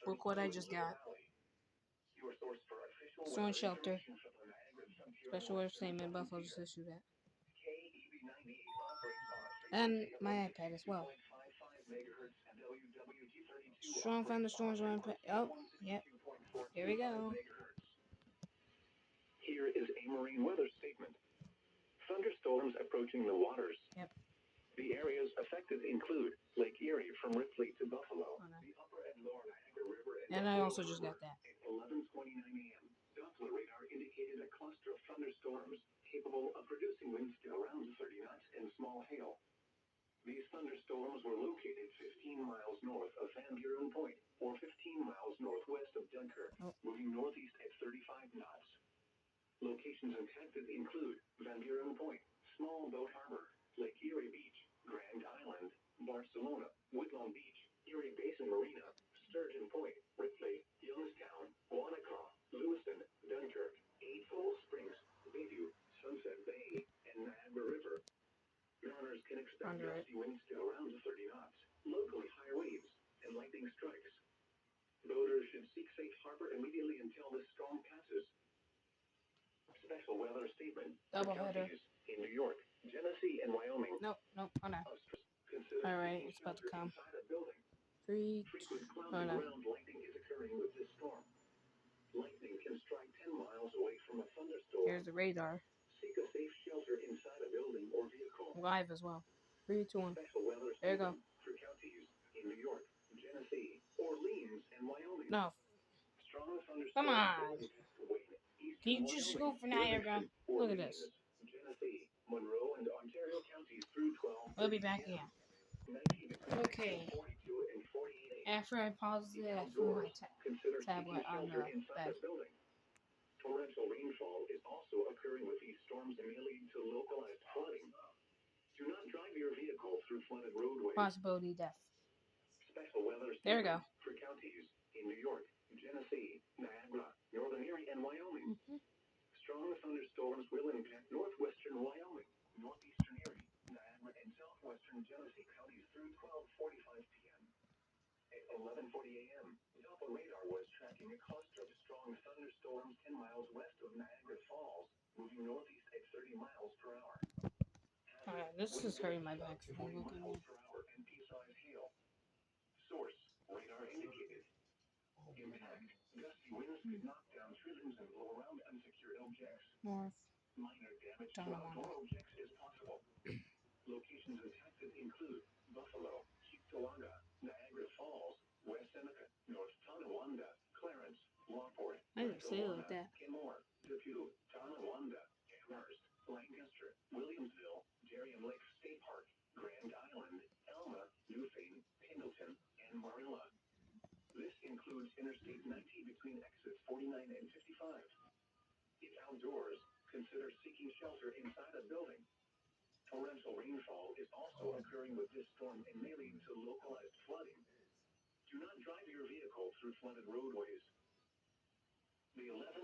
Look what I just got. Storm shelter. Special weather statement. Buffalo just issued that. And my iPad as well. Strong thunderstorms are impact. Oh, yep. Here we go. Here is a marine weather statement. Thunderstorms approaching the waters. Yep. The areas affected include Lake Erie from Ripley to Buffalo, Oh, no. the upper and lower Niagara River, And I also just got that. At 11:29 a.m., Doppler radar indicated a cluster of thunderstorms capable of producing winds to around 30 knots and small hail. These thunderstorms were located 15 miles north of Van Buren Point, or 15 miles northwest of Dunkirk, moving northeast at 35 knots. Locations impacted include Van Buren Point, Small Boat Harbor, Lake Erie Beach, Grand Island, Barcelona, Woodlawn Beach, Erie Basin Marina, Sturgeon Point, Ripley, Youngstown, Wanaka, Lewiston, Dunkirk, Falls Springs, Bayview, Sunset Bay, and Niagara River. Runners can expect gusty winds to around 30 knots, locally high waves, and lightning strikes. Boaters should seek safe harbor immediately until this storm passes. Special weather statement. Double header. In New York, Genesee, and Wyoming. Nope. Oh no. Alright, it's about to come. 3, 2, oh no. Lightning is occurring with this storm. Lightning can strike 10 miles away from a thunderstorm. Here's the radar. Seek a safe shelter inside a building or vehicle. Live as well. 3, 2, 1. There you go. For counties in New York, Genesee, Orleans, and Wyoming. No. Come on. Can you just go for Niagara? Look at this. Genesee, Monroe, and Ontario counties through 12. We'll be back again. Okay. After I pause the from my tablet on the bed. Torrential rainfall is also occurring with these storms and may lead to localized flooding. Do not drive your vehicle through flooded roadways. Possibility death. Special weather there we go. For counties in New York, Genesee, Niagara, Northern Erie, and Wyoming. Strong thunderstorms will impact northwestern Wyoming, northeastern Erie, Niagara, and southwestern Genesee counties through 12:45 p.m. At 11:40 a.m., Doppler radar was tracking a cluster of strong thunderstorms 10 miles west of Niagara Falls, moving northeast at 30 miles per hour. Alright, this is hurting my back. Look at me. And pea-sized hail. Source, radar indicated. Impact, gusty winds could knock down trillions and blow around unsecured objects. North. Minor damage to outdoor objects is possible. Locations impacted include Buffalo, Cheektowaga, Niagara Falls, West Seneca, North Tonawanda, Clarence, Lawport, I didn't say it like that. Kenmore, Depew, Tonawanda, Amherst, Lancaster, Williamsville, Darien Lake State Park, Grand Island, Alma, Newfane, Pendleton, and Marilla. This includes Interstate 90 between exits 49 and 55. If outdoors, consider seeking shelter inside a building. Torrential rainfall is also occurring with this storm and may lead to localized flooding. Do not drive your vehicle through flooded roadways. The 11